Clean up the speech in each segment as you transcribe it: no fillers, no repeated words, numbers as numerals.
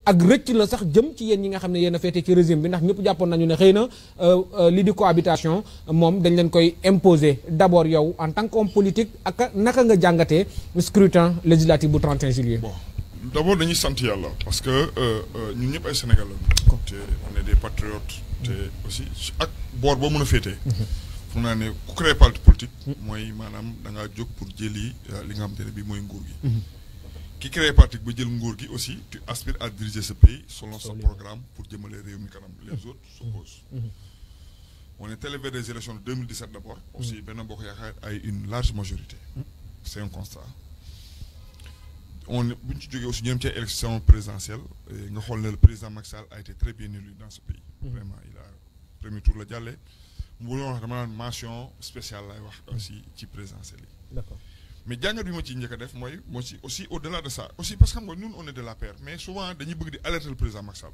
ak rëcc la sax jëm ci yéen ñi nga xam ne yéen a féete ci régime bi ndax ñëpp jàppoon nañu ne xëy na lii di cohabitation moom dañ leen koy imposer d'abord yow en tant qu'homme politique ak naka nga jàngatee scrutin législatif bu 31 juillet. Bon d'abord dañuy sant yàlla parce que ñun ñëpp ay Sénégalais te on est des patriotes te aussi ak boor boo mën a féetee. fu naa ne ku créé parti politique. mooy maanaam da ngaa jóg pour jëli li nga xamante ne bii mooy nguur gi. qui crée parti ba jël nguur gi aussi tu aspires à diriger ce pays selon son programme pour jëmale réew mi kanam les autres s'opposent. On est allé vers des élections de 2017 d'abord aussi Benno Bokk Yaakaar ay une large majorité c'est un constat on bu ñu ci jógee aussi ñu dem ci élection présidentielle nga xool ne le président Macky Sall a été très bien élu dans ce pays vraiment il a premier tour la jàllee mu wax dama naan mention spéciale lay wax aussi ci présidentielle yi. D'accord. Mais jàngat bi ma ci njëkk a def mooy aussi au-delà de ça aussi parce que xam nga ñun on est de la paire mais souvent dañuy bëgg di alerter le président Macky Sall.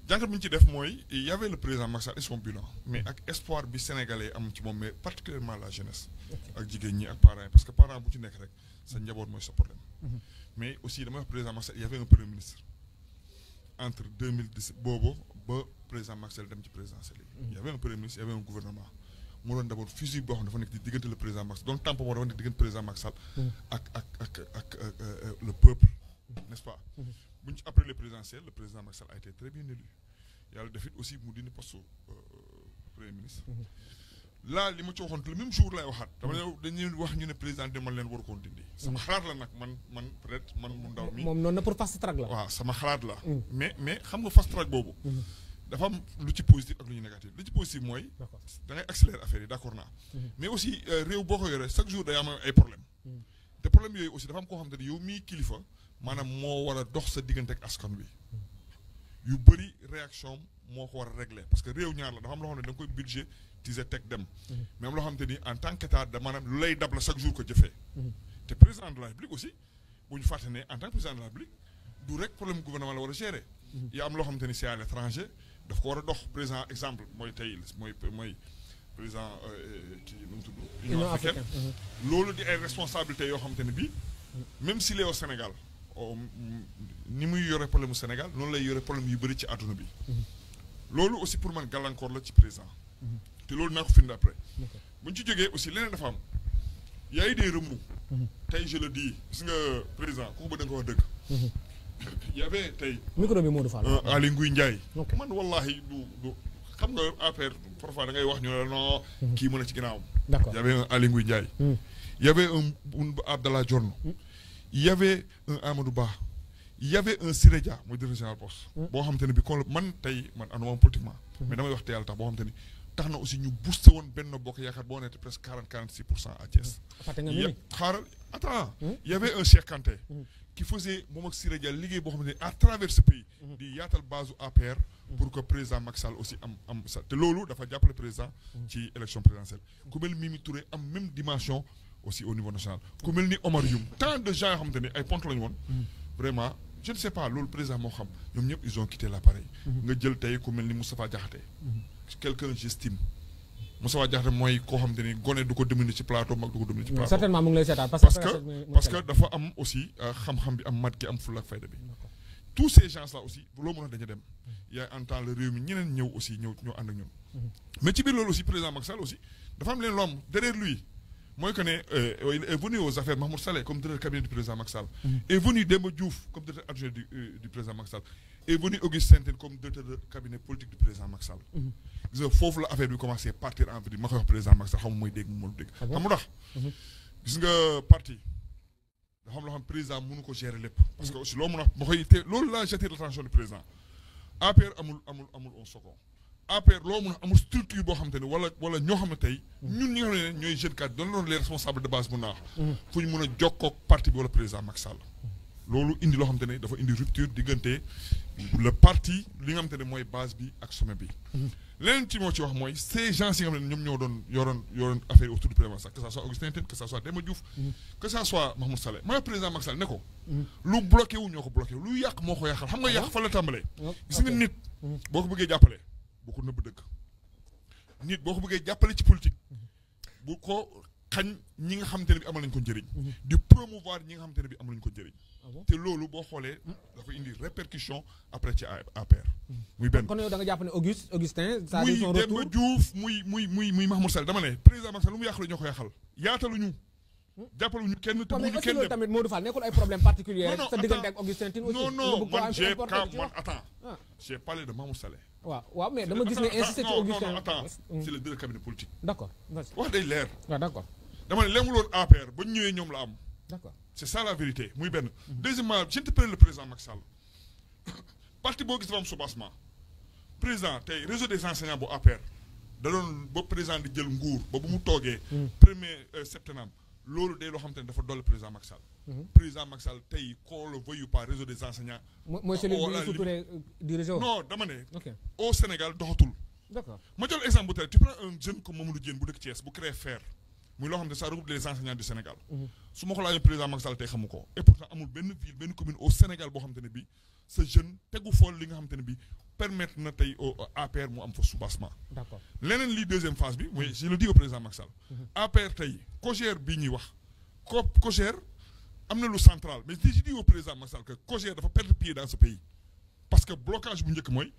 jàngat bi ñu ci def mooy il y avait le président Macky Sall et son bilan mais ak espoir bi sénégalais am ci moom mais particulièrement la jeunesse. ak jigéen ñi ak parents yi parce que parent bu ci nekk rek sa njaboot mooy sa problème. mais aussi dama wax président Macky Sall il y avait un premier ministre entre 2017 boobu ba président Macky Sall dem ci présidentielle yi. il y avait un premier ministre il y avait un gouvernement. mu doon d'abord fusil boo xam dafa nekk di diggante le président Macky Sall donc tampon moo dafa nekk diggante président Macky Sall ak le peuple n'est-ce pas bu ñu ci après les présidentielles le président Macky Sall a été très bien élu yàlla def it aussi mu dindi poste premier ministre là li ma ci waxoon le même jour lay waxaat dama ne dañuy wax ñu ne président demal leen war koon dindi sama xalaat la nag man peut-être man mu ndaw mi moom noonu na pour fast track la waaw sama xalaat la mais xam nga fast track boobu dafa am lu ci positif ak lu ñu négatif lu ci positif mooy da ngay accélérer affaire yi d'accord naa mais aussi réew boo ko yoree chaque jour day am ay problème te problème yooyu aussi dafa am koo xam ne yow mii kilifa maanaam moo war a dox sa diggante ak askan wi yu bëri réaction moo ko war a régler parce que réew ñaar la dafa am loo xam ne da nga koy budget tiser teg dem mais am loo xam te ni en tant qu'état da maanaam lu lay dab la chaque jour ko jëfee te président de la République aussi bu ñu fàtte ne en tant que président de la République du rek problème gouvernement la war a gérer yaa am loo xam te ni c'est à l'étranger daf ko war a dox président exemple mooy tey mooy président ci nu mu tudd Union africaine loolu di ay responsabilités yoo xamante ne bii même s'il est au Sénégal ni muy yore problème mu Sénégal noonu lay yore problème yu bëri ci àdduna bi loolu aussi pour man gàllankoor la ci président te loolu naa ko firnde après bu ñu ci jógee aussi leneen dafa am y a eu des remous tey je le dis gis nga président ku ko ba da nga ko wax dëgg y avait tey micro bi Modou Fall Aly Ngouille Ndiaye man wallahi du xam nga affaire parfois da ngay wax ñu ne non kii mën a ci ginnaawam y avait un Aly Ngouille Ndiaye y avait un Abdallah Dionne il y avait un Amadou Ba il y avait un Siré Dia mooy directeur général poste boo xamante ne bi kon man tey man anduma politiquement mais damay wax te yàlla tax boo xamante ni tax na aussi ñu boosté woon Benno Bokk Yaakaar boo nekk presque 40-46% à Thiès xaaral attends il y avait un Cheikh Kanté qui faisait moom ak Siré Dia liggéey boo xamante ni à travers ce pays di yaatal base APR pour que président Macky Sall aussi am sa te loolu dafa jàppale président ci élection présidentielle ku mel Mimi Touré am même dimension aussi au niveau national ku mel ni Omar Youm tant de gens yoo xamante ni ay ponte lañu woon vraiment je ne sais pas loolu président moo xam ñoom ñëpp ils ont quitté l'appareil nga jël tey ku mel ni Moustapha Diakhaté quelqu'un j'estime Moustapha Diakhaté mooy koo xamante ni gone du ko dominer ci plateau mag du ko dominer ci plateau certainement mu ngi lay seetaan parce que dafa am aussi xam-xam bi am mat gi am fulla ak fayda bi tous ces gens là aussi loo mën a dañu dem yaay en temps le réew mi ñeneen ñëw aussi ñëw ànd ak ñun mais ci biir loolu aussi président Macky Sall aussi dafa am leen loo am derrière lui mooy que ne il est venu aux affaires Mahmoud Saleh comme directeur cabinet du président Macky Sall est venu Demba Diouf comme directeur adjoint du président Macky Sall est venu Auguste Sentène comme directeur de cabinet politique du président Macky Sall gis nga foofu la affaire bi commencé partir en vrille ma koy wax président Macky Sall xam mooy dégg mu mënul dégg xam nga tax gis nga parti dafa am loo xam président mënu ko gérer lépp parce que aussi loo mën a ma koy te loolu la j'attire l'attention du président APR amul un second APR loo mën a amul structure boo xam te ne wala ñoo xam ne tey ñun ñi nga xam ne ñooy jeunes cadres doon les responsables de base mun naa wax fu ñu mën a jokkoo parti bi wala président Macky Sall loolu indi loo xam te ne dafa indi rupture diggante le parti li nga xam te ne mooy base bi ak sommet bi leneen ci moo ci wax mooy ces gens yi nga xam ne ñoom ñoo doon yoroon affaire autour du président Macky Sall que ça soit Augustin Tine que ça soit Demba Diouf que ça soit Mahmoud Saleh mooy président Macky Sall ne ko lu bloqué wu ñoo ko bloqué wu lu yàq moo ko yàqal xam nga yàq fa la tàmbalee gis nga nit boo ko bëggee jàppale bu ko nëbb dëgg nit boo ko bëggee jàppale ci politique bu ko xañ ñi nga xamante ne bi amal nañ ko njëriñ. di promouvoir ñi nga xamante ne bi amal nañ ko njëriñ. te loolu boo xoolee dafa indi répercussion après ci APR. muy benn kon yow da nga jàpp ne Augustin. muy Demba Diouf muy Mahmoud Saleh dama ne président Macky Sall lu mu yàqalu ñoo ko yàqal yaataluñu. jàppaluñu kenn te buñu kenn dem tamit Modou Fall nekkul ay problème particulier sa diggante ak Augustin Tine aussi. non man j'ai parlé de Mahmoud Saleh. waaw mais dama gis ne insisté ci Augustin. non attends c'est les deux cabinets politiques. d'accord wax day leer. waaw d'accord. dama ne lemuloon APR ba ñu ñëwee ñoom la am. d'accord c'est ça la vérité muy benn. deuxièmement j'interpelle le président Macky Sall parti boo gis dafa am soubassement président tey réseau des enseignants bu APR da doon ba président di jël nguur ba bu mu toogee. premier septembre. loolu day loo xam te ne dafa dolli président Macky Sall. président Macky Sall tey qu'on le veuille ou pas réseau des enseignants. mooy celui du réseau. non dama ne. ok au Sénégal doxatul. d'accord ma jël exemple bu tey tu prends un jeune comme Mamadou Diène bu dëkk Thiès bu créé FAIRE muy loo xam ne ça regroupe les enseignants du Sénégal. su ma ko laajee président Macky Sall tey xamu ko et pourtant amul benn ville benn commune au Sénégal boo xam te ne bi ce jeune tegu fool li nga xam te ne bi permettre na tey au APR mu am fa soubassement. d'accord leneen lii deuxième phase bi mooy je le dis au président Macky Sall. APR tey COJER bii ñuy wax COJER am na lu central mais je dis au président Macky Sall que COJER dafa perdre pied dans ce pays. parce que blocage bu njëkk mooy.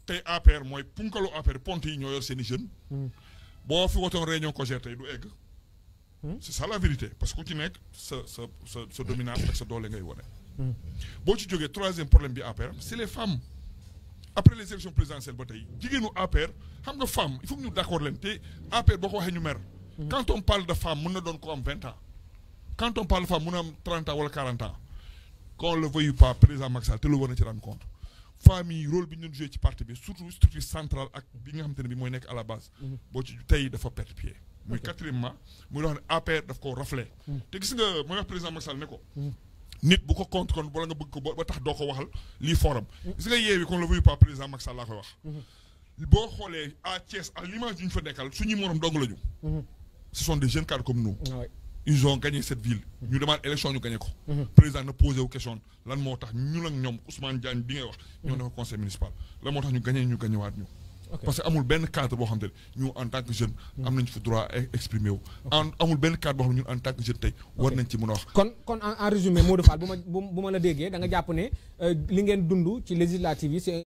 tey APR mooy punkalu APR ponte yi ñoo yor seen i jeunes. boo fi wotoon réunion COJER tey du egg. c'est ça la vérité parce que ku ci nekk sa dominance ak sa doole ngay wane. boo ci jógee troisième problème bi APR c'est les femmes. après les élections présidentielles ba tey jigéenu APR xam nga femme il faut que ñu d'accord leen te APR boo ko waxee ñu mer. quand on parle de femme mën na doon ko am 20 ans. quand on parle de femme mën na am 30 ans wala 40 ans. qu'on le veuille pas président Macky Sall te lu war na ci rendre compte. femmes yi rôle bi ñu doon joué ci parti bi surtout structure centrale ak bi nga xamante ne bi mooy nekk à la base. boo ci tey dafa perdre pied. muy quatrièmement muy loo xam ne APR daf ko raflé. te gis nga mooy wax président Macky Sall ne ko. nit bu ko compte kon wala nga bëgg ko ba tax doo ko waxal lii forum. gis nga yeewi qu'on le veuille pas président Macky Sall laa koy wax. boo xoolee à Thiès à l'image yi ñu fa nekkal suñuy morom dong la ñu. ce sont des jeunes cadres comme nous. ils ont gagné cette ville. ñu demande élection ñu gagné ko. président na posé wu question lan moo tax ñun ak ñoom Ousmane Diagne bi ngay wax. ñoo nekk conseil municipal lan moo tax ñu gagné waat ñu. parce que amul benn cadre boo xam te ne ñu en tant que jeune. am nañ fi droit exprimer wu. amul benn cadre boo xam ne ñun en tant que jeune tey. war nañ ci mën a wax. kon en résumé Modou Fall bu ma la déggee da nga jàpp ne li ngeen dund ci législative yi c'est